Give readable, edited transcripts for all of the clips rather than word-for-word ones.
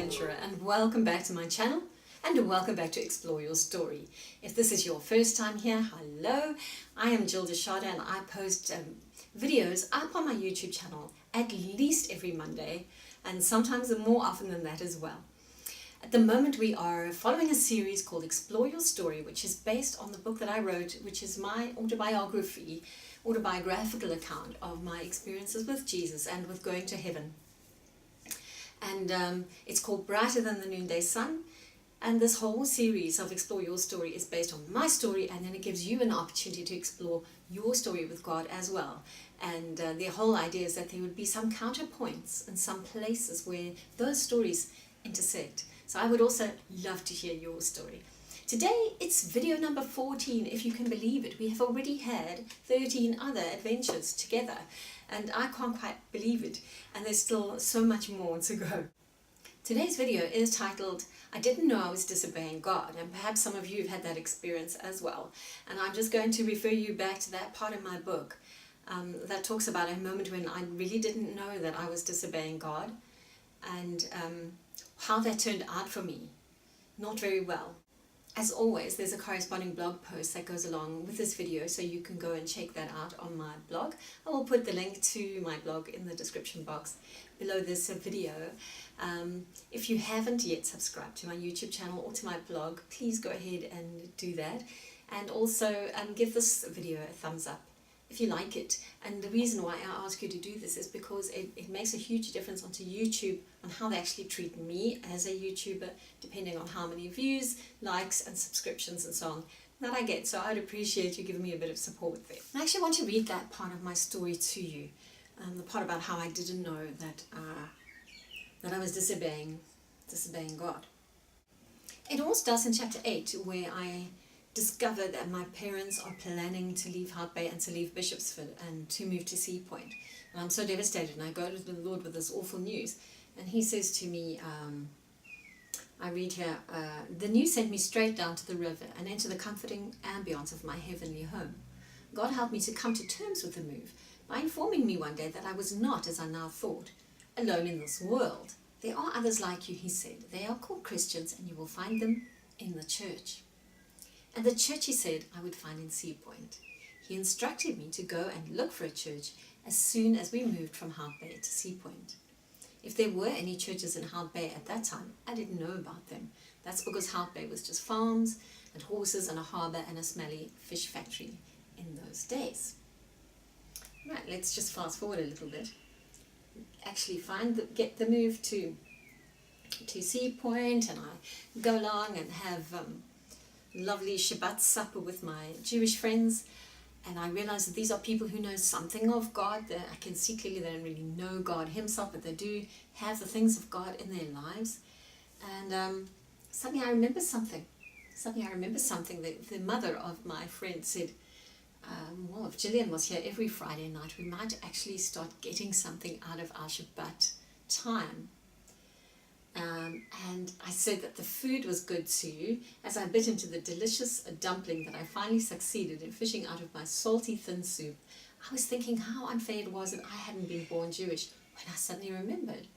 adventurer, and welcome back to my channel and welcome back to Explore Your Story. If this is your first time here, hello, I am Gill D'achada and I post videos up on my YouTube channel at least every Monday and sometimes more often than that as well. At the moment we are following a series called Explore Your Story, which is based on the book that I wrote, which is my autobiographical account of my experiences with Jesus and with going to heaven. And it's called Brighter Than the Noonday Sun, and this whole series of Explore Your Story is based on my story, and then it gives you an opportunity to explore your story with God as well. And the whole idea is that there would be some counterpoints and some places where those stories intersect. So I would also love to hear your story. Today it's video number 14, if you can believe it. We have already had 13 other adventures together, and I can't quite believe it, and there's still so much more to go. Today's video is titled, I Didn't Know I Was Disobeying God, and perhaps some of you have had that experience as well. And I'm just going to refer you back to that part of my book that talks about a moment when I really didn't know that I was disobeying God, and how that turned out for me. Not very well. As always, there's a corresponding blog post that goes along with this video, so you can go and check that out on my blog. I will put the link to my blog in the description box below this video. If you haven't yet subscribed to my YouTube channel or to my blog, please go ahead and do that. And also give this video a thumbs up if you like it. And the reason why I ask you to do this is because it makes a huge difference onto YouTube on how they actually treat me as a YouTuber, depending on how many views, likes and subscriptions and so on that I get. So I'd appreciate you giving me a bit of support there. I actually want to read that part of my story to you, the part about how I didn't know that I was disobeying God. It all starts in chapter 8, where I discovered that my parents are planning to leave Hout Bay and to leave Bishopsford and to move to Sea Point. And I'm so devastated, and I go to the Lord with this awful news, and he says to me, I read here, the news sent me straight down to the river and into the comforting ambience of my heavenly home. God helped me to come to terms with the move by informing me one day that I was not, as I now thought, alone in this world. There are others like you, he said. They are called Christians, and you will find them in the church. And the church, he said, I would find in Sea Point. He instructed me to go and look for a church as soon as we moved from Hout Bay to Sea Point. If there were any churches in Hout Bay at that time, I didn't know about them. That's because Hout Bay was just farms and horses and a harbour and a smelly fish factory in those days. Right, let's just fast forward a little bit. Actually get the move to Sea Point, and I go along and have lovely Shabbat supper with my Jewish friends, and I realize that these are people who know something of God. I can see clearly they don't really know God himself, but they do have the things of God in their lives. And suddenly I remember something. The mother of my friend said, well, if Gillian was here every Friday night, we might actually start getting something out of our Shabbat time. And I said that the food was good too, as I bit into the delicious dumpling that I finally succeeded in fishing out of my salty thin soup. I was thinking how unfair it was that I hadn't been born Jewish, when I suddenly remembered,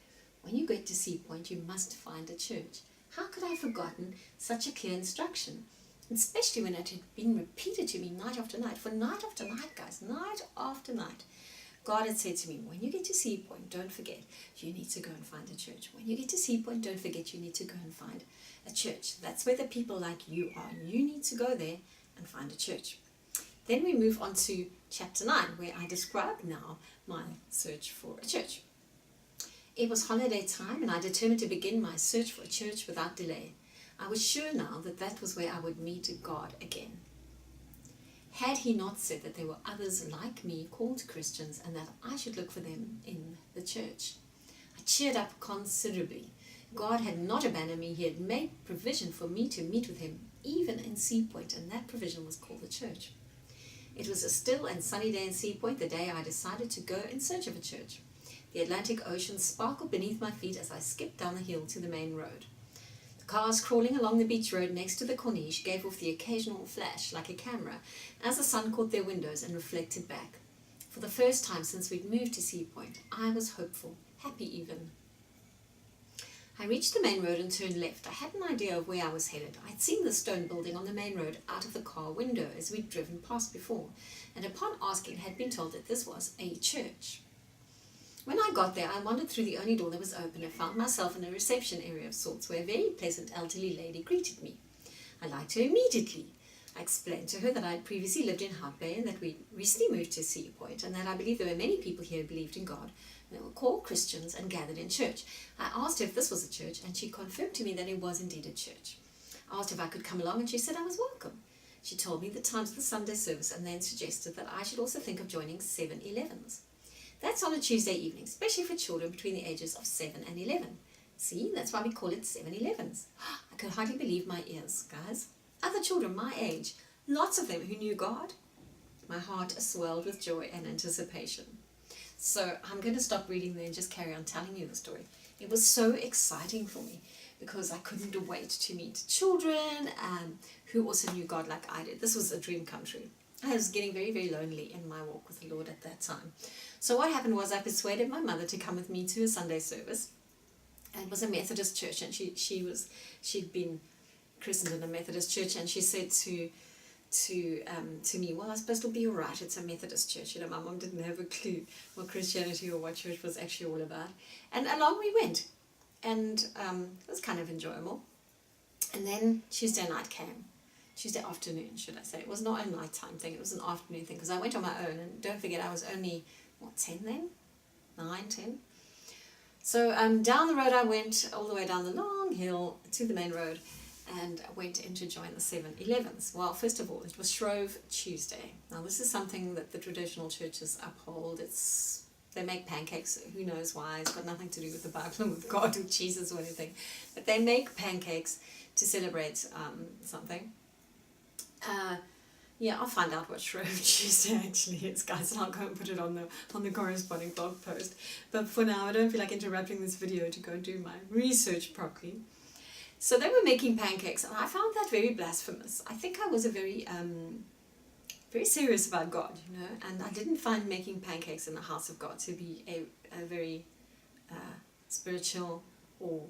when you get to Sea Point, you must find a church. How could I have forgotten such a clear instruction? Especially when it had been repeated to me night after night. For night after night, guys, night after night. God had said to me, when you get to Sea Point, don't forget, you need to go and find a church. When you get to Sea Point, don't forget, you need to go and find a church. That's where the people like you are. You need to go there and find a church. Then we move on to chapter 9, where I describe now my search for a church. It was holiday time, and I determined to begin my search for a church without delay. I was sure now that that was where I would meet God again. Had he not said that there were others like me called Christians and that I should look for them in the church? I cheered up considerably. God had not abandoned me. He had made provision for me to meet with him, even in Sea Point, and that provision was called the church. It was a still and sunny day in Sea Point, the day I decided to go in search of a church. The Atlantic Ocean sparkled beneath my feet as I skipped down the hill to the main road. Cars crawling along the beach road next to the corniche gave off the occasional flash like a camera as the sun caught their windows and reflected back. For the first time since we'd moved to Sea Point, I was hopeful, happy even. I reached the main road and turned left. I had an idea of where I was headed. I'd seen the stone building on the main road out of the car window as we'd driven past before, and upon asking had been told that this was a church. When I got there, I wandered through the only door that was open and found myself in a reception area of sorts where a very pleasant elderly lady greeted me. I liked her immediately. I explained to her that I had previously lived in Hout Bay and that we recently moved to Sea Point, and that I believed there were many people here who believed in God. They were called Christians and gathered in church. I asked her if this was a church, and she confirmed to me that it was indeed a church. I asked if I could come along, and she said I was welcome. She told me the times of the Sunday service and then suggested that I should also think of joining 7-Elevens. That's on a Tuesday evening, especially for children between the ages of 7 and 11. See, that's why we call it 7-Elevens. I could hardly believe my ears, guys. Other children my age, lots of them who knew God. My heart swelled with joy and anticipation. So I'm going to stop reading there and just carry on telling you the story. It was so exciting for me because I couldn't wait to meet children who also knew God like I did. This was a dream come true. I was getting very, very lonely in my walk with the Lord at that time. So what happened was I persuaded my mother to come with me to a Sunday service. And it was a Methodist church, and she'd been christened in a Methodist church, and she said to me, well, I suppose it'll be all right, it's a Methodist church. You know, my mom didn't have a clue what Christianity or what church was actually all about. And along we went, and it was kind of enjoyable. And then Tuesday night came. Tuesday afternoon, should I say. It was not a nighttime thing, it was an afternoon thing, because I went on my own, and don't forget, I was only, 10 then? 9, 10? So down the road I went, all the way down the long hill to the main road, and I went in to join the 7-Elevens. Well, first of all, it was Shrove Tuesday. Now, this is something that the traditional churches uphold. They make pancakes, who knows why, it's got nothing to do with the Bible and with God or Jesus or anything, but they make pancakes to celebrate something. Yeah, I'll find out what Shrove Tuesday actually is, guys, and I'll go and put it on the corresponding blog post. But for now, I don't feel like interrupting this video to go and do my research properly. So they were making pancakes, and I found that very blasphemous. I think I was a very serious about God, you know, and I didn't find making pancakes in the house of God to be a very spiritual or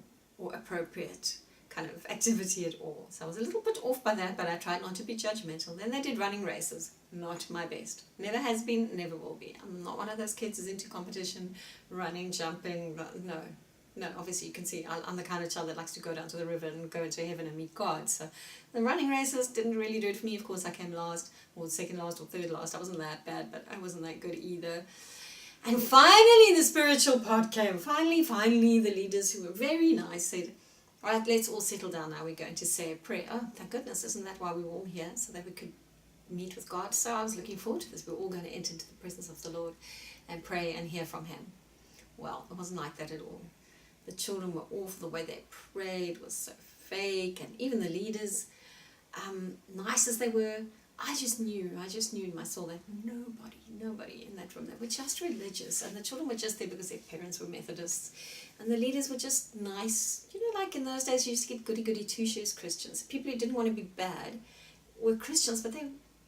appropriate kind of activity at all. So I was a little bit off by that, but I tried not to be judgmental. Then they did running races. Not my best. Never has been, never will be. I'm not one of those kids who's into competition, running, jumping. No, obviously you can see I'm the kind of child that likes to go down to the river and go into heaven and meet God. So the running races didn't really do it for me. Of course, I came last, or second last, or third last. I wasn't that bad, but I wasn't that good either. And finally the spiritual part came. Finally, the leaders, who were very nice, said, all right, let's all settle down now. We're going to say a prayer. Oh, thank goodness, isn't that why we were all here? So that we could meet with God. So I was looking forward to this. We're all going to enter into the presence of the Lord and pray and hear from Him. Well, it wasn't like that at all. The children were awful. The way they prayed was so fake. And even the leaders, nice as they were, I just knew in my soul that nobody in that room, they were just religious, and the children were just there because their parents were Methodists, and the leaders were just nice. You know, like in those days you used to get goody-goody two-shoes Christians. People who didn't want to be bad were Christians, but they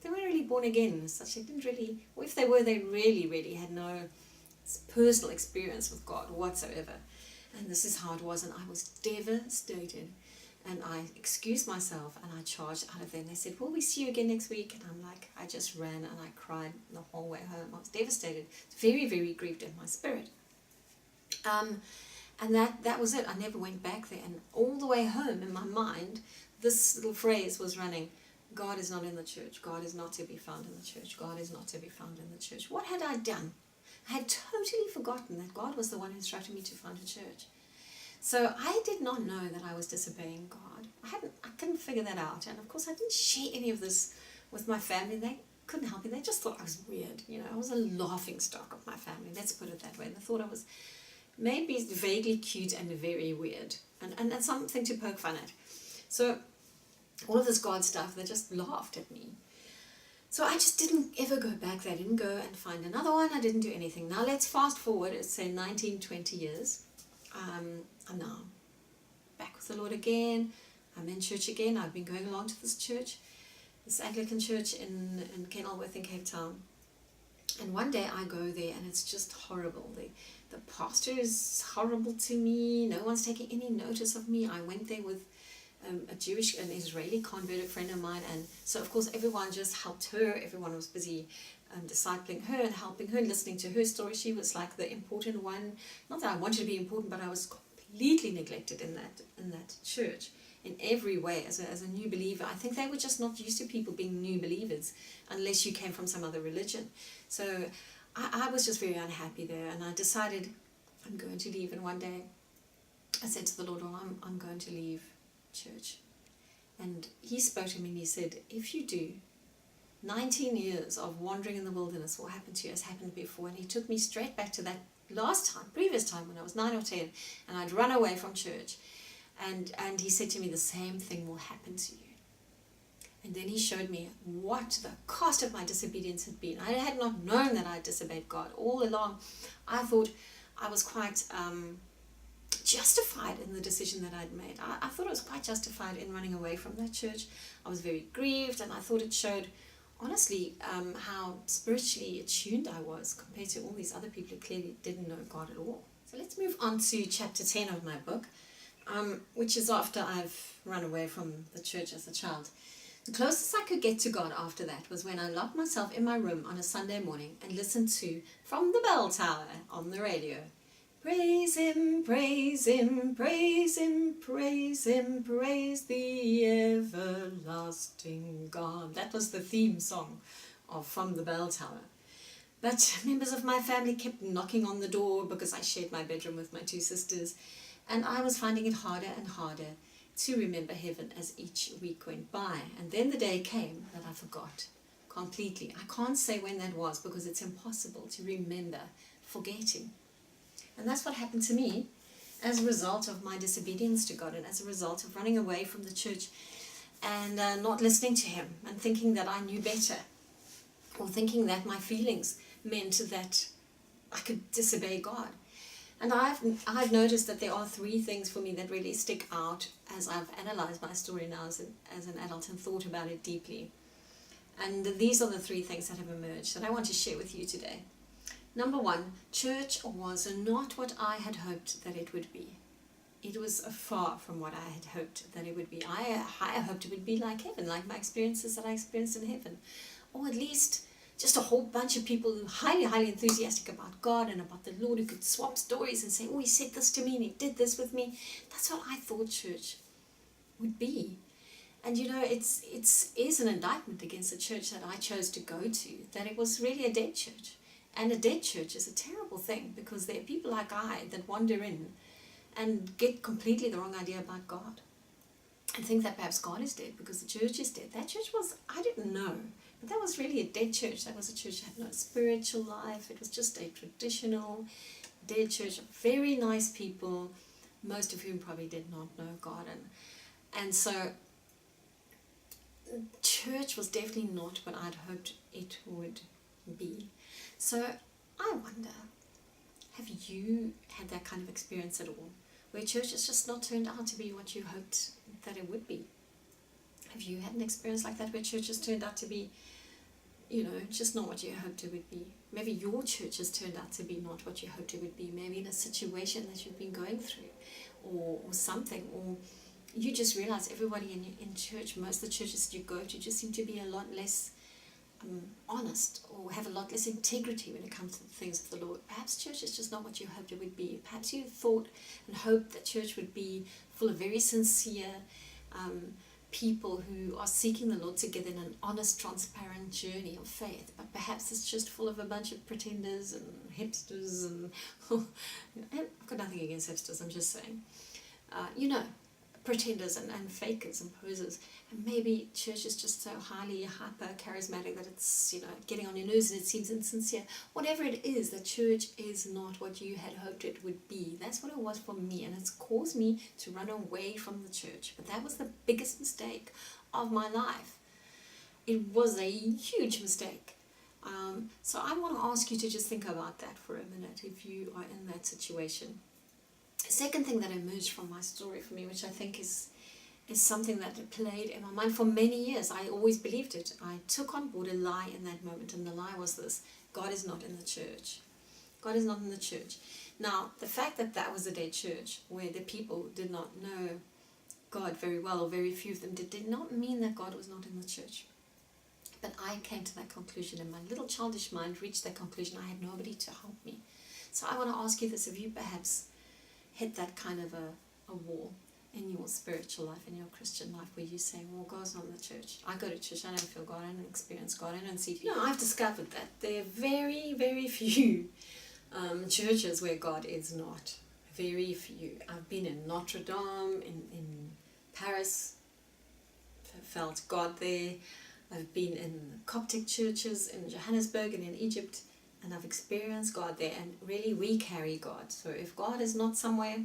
weren't really born again as such. They didn't really, or if they were, they really had no personal experience with God whatsoever. And this is how it was, and I was devastated. And I excused myself and I charged out of there. And they said, will we see you again next week? And I'm like, I just ran and I cried the whole way home. I was devastated, very, very grieved in my spirit. And that was it. I never went back there. And all the way home in my mind, this little phrase was running, God is not in the church. God is not to be found in the church. God is not to be found in the church. What had I done? I had totally forgotten that God was the one who instructed me to find a church. So I did not know that I was disobeying God. I couldn't figure that out. And of course I didn't share any of this with my family. They couldn't help me. They just thought I was weird. You know, I was a laughing stock of my family. Let's put it that way. They thought I was maybe vaguely cute and very weird. And something to poke fun at. So all of this God stuff, they just laughed at me. So I just didn't ever go back there. I didn't go and find another one. I didn't do anything. Now let's fast forward, it's say 19, 20 years. I'm now back with the Lord again. I'm in church again. I've been going along to this church, this Anglican church in Kenilworth in Cape Town. And one day I go there and it's just horrible. The pastor is horrible to me. No one's taking any notice of me. I went there with an Israeli converted friend of mine, and so of course everyone just helped her. Everyone was busy discipling her and helping her, listening to her story. She was like the important one. Not that I wanted to be important, but I was completely neglected in that church in every way as a new believer. I think they were just not used to people being new believers unless you came from some other religion. So I was just very unhappy there, and I decided I'm going to leave. And one day I said to the Lord, well, I'm going to leave church. And he spoke to me and he said, if you do, 19 years of wandering in the wilderness will happen to you as happened before. And he took me straight back to that previous time when I was 9 or 10 and I'd run away from church. And he said to me, the same thing will happen to you. And then he showed me what the cost of my disobedience had been. I had not known that I had disobeyed God. All along, I thought I was quite justified in the decision that I'd made. I thought I was quite justified in running away from that church. I was very grieved, and I thought it showed, honestly, how spiritually attuned I was compared to all these other people who clearly didn't know God at all. So let's move on to chapter 10 of my book, which is after I've run away from the church as a child. The closest I could get to God after that was when I locked myself in my room on a Sunday morning and listened to From the Bell Tower on the radio. Praise him, praise him, praise him, praise him, praise the everlasting God. That was the theme song of From the Bell Tower. But members of my family kept knocking on the door because I shared my bedroom with my 2 sisters, and I was finding it harder and harder to remember heaven as each week went by. And then the day came that I forgot completely. I can't say when that was because it's impossible to remember forgetting. And that's what happened to me as a result of my disobedience to God and as a result of running away from the church and not listening to him and thinking that I knew better, or thinking that my feelings meant that I could disobey God. And I've noticed that there are 3 things for me that really stick out as I've analyzed my story now as an adult and thought about it deeply. And these are the 3 things that have emerged that I want to share with you today. Number 1, church was not what I had hoped that it would be. It was far from what I had hoped that it would be. I hoped it would be like heaven, like my experiences that I experienced in heaven. Or at least just a whole bunch of people who highly, highly enthusiastic about God and about the Lord, who could swap stories and say, oh, he said this to me and he did this with me. That's what I thought church would be. And you know, it is an indictment against the church that I chose to go to, that it was really a dead church. And a dead church is a terrible thing because there are people like I that wander in and get completely the wrong idea about God and think that perhaps God is dead because the church is dead. That church was, I didn't know, but that was really a dead church. That was a church that had no spiritual life. It was just a traditional dead church of very nice people, most of whom probably did not know God. And so church was definitely not what I'd hoped it would be. So I wonder, have you had that kind of experience at all, where church has just not turned out to be what you hoped that it would be? Have you had an experience like that, where church has turned out to be, you know, just not what you hoped it would be? Maybe your church has turned out to be not what you hoped it would be, maybe in a situation that you've been going through, or something, or you just realize everybody in church, most of the churches you go to just seem to be a lot less honest, or have a lot less integrity when it comes to the things of the Lord. Perhaps church is just not what you hoped it would be. Perhaps you thought and hoped that church would be full of very sincere people who are seeking the Lord together in an honest, transparent journey of faith. But perhaps it's just full of a bunch of pretenders and hipsters and I've got nothing against hipsters, I'm just saying. Pretenders and fakers and posers. And maybe church is just so highly hyper charismatic that it's, getting on your nerves and it seems insincere. Whatever it is, the church is not what you had hoped it would be. That's what it was for me, and it's caused me to run away from the church. But that was the biggest mistake of my life. It was a huge mistake. So I want to ask you to just think about that for a minute if you are in that situation. The second thing that emerged from my story for me, which I think is something that played in my mind for many years. I always believed it. I took on board a lie in that moment, and the lie was this: God is not in the church. God is not in the church. Now, the fact that that was a dead church, where the people did not know God very well, or very few of them did not mean that God was not in the church. But I came to that conclusion, and my little childish mind reached that conclusion. I had nobody to help me. So I want to ask you this: have you perhaps hit that kind of a wall in your spiritual life, in your Christian life, where you say, well, God's not in the church. I go to church, I don't feel God, I don't experience God, I don't see people. No, I've discovered that there are very, very few churches where God is not. Very few. I've been in Notre Dame, in Paris, felt God there. I've been in Coptic churches in Johannesburg and in Egypt, and I've experienced God there, and really we carry God. So if God is not somewhere,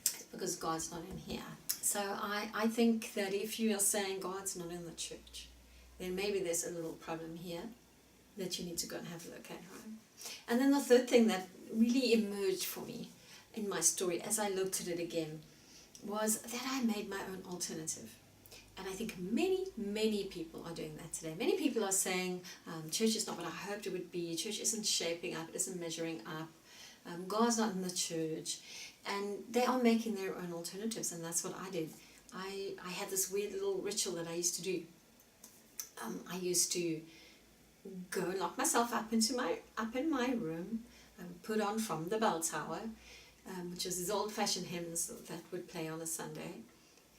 it's because God's not in here. So I think that if you are saying God's not in the church, then maybe there's a little problem here that you need to go and have a look at, right? And then the third thing that really emerged for me in my story as I looked at it again was that I made my own alternative. And I think many people are doing that today. Many people are saying, church is not what I hoped it would be, church isn't shaping up, it isn't measuring up, God's not in the church. And they are making their own alternatives, and that's what I did. I had this weird little ritual that I used to do. I used to go and lock myself up in my room, put on From the Bell Tower, which is these old-fashioned hymns that would play on a Sunday.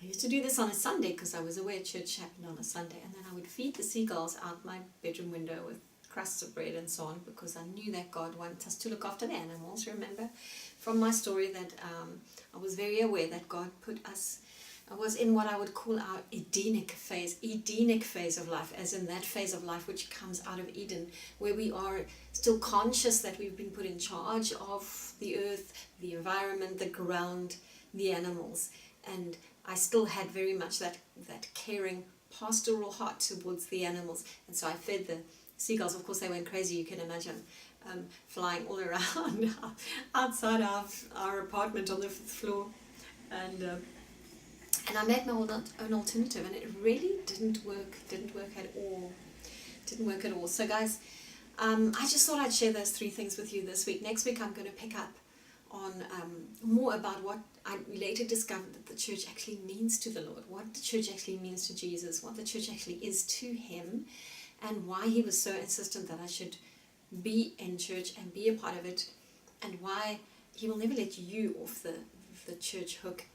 I used to do this on a Sunday because I was aware church happened on a Sunday, and then I would feed the seagulls out my bedroom window with crusts of bread and so on, because I knew that God wanted us to look after the animals. Remember from my story that I was very aware that God put us, I was in what I would call our Edenic phase of life, as in that phase of life which comes out of Eden, where we are still conscious that we've been put in charge of the earth, the environment, the ground, the animals. And I still had very much that caring pastoral heart towards the animals. And so I fed the seagulls. Of course, they went crazy, you can imagine, flying all around outside our apartment on the fifth floor. And I made my own alternative, and it really didn't work at all. So guys, I just thought I'd share those three things with you this week. Next week I'm going to pick up on more about what I later discovered that the church actually means to the Lord, what the church actually means to Jesus, what the church actually is to him, and why he was so insistent that I should be in church and be a part of it, and why he will never let you off the church hook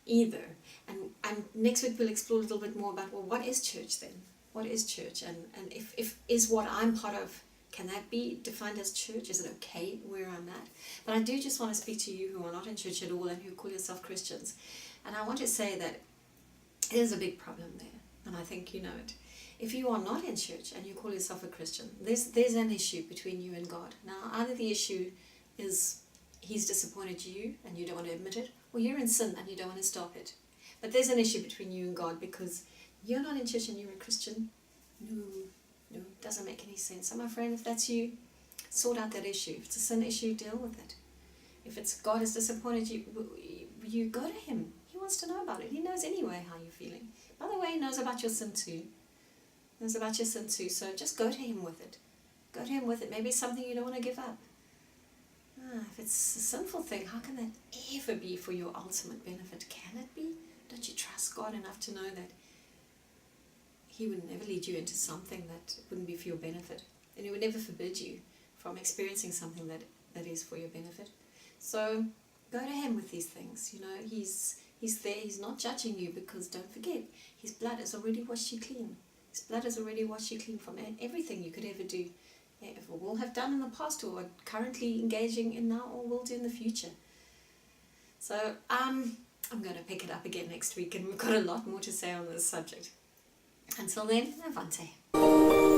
either. And next week we'll explore a little bit more about, well, what is church then? What is church? And if is what I'm part of, can that be defined as church? Is it okay where I'm at? But I do just want to speak to you who are not in church at all and who call yourself Christians. And I want to say that there's a big problem there, and I think you know it. If you are not in church and you call yourself a Christian, there's an issue between you and God. Now, either the issue is he's disappointed you and you don't want to admit it, or you're in sin and you don't want to stop it. But there's an issue between you and God because you're not in church and you're a Christian. No, it doesn't make any sense. So my friend, if that's you, sort out that issue. If it's a sin issue, deal with it. If it's God has disappointed you, you go to him. He wants to know about it. He knows anyway how you're feeling. By the way, he knows about your sin too. So just go to him with it. Go to him with it. Maybe it's something you don't want to give up. If it's a sinful thing, how can that ever be for your ultimate benefit? Can it be? Don't you trust God enough to know that he would never lead you into something that wouldn't be for your benefit? And he would never forbid you from experiencing something that is for your benefit. So go to him with these things. You know, he's there. He's not judging you, because don't forget, his blood has already washed you clean. His blood has already washed you clean from everything you could ever do. Or will have done in the past, or are currently engaging in now, or will do in the future. So I'm going to pick it up again next week, and we've got a lot more to say on this subject. Until then, Avante.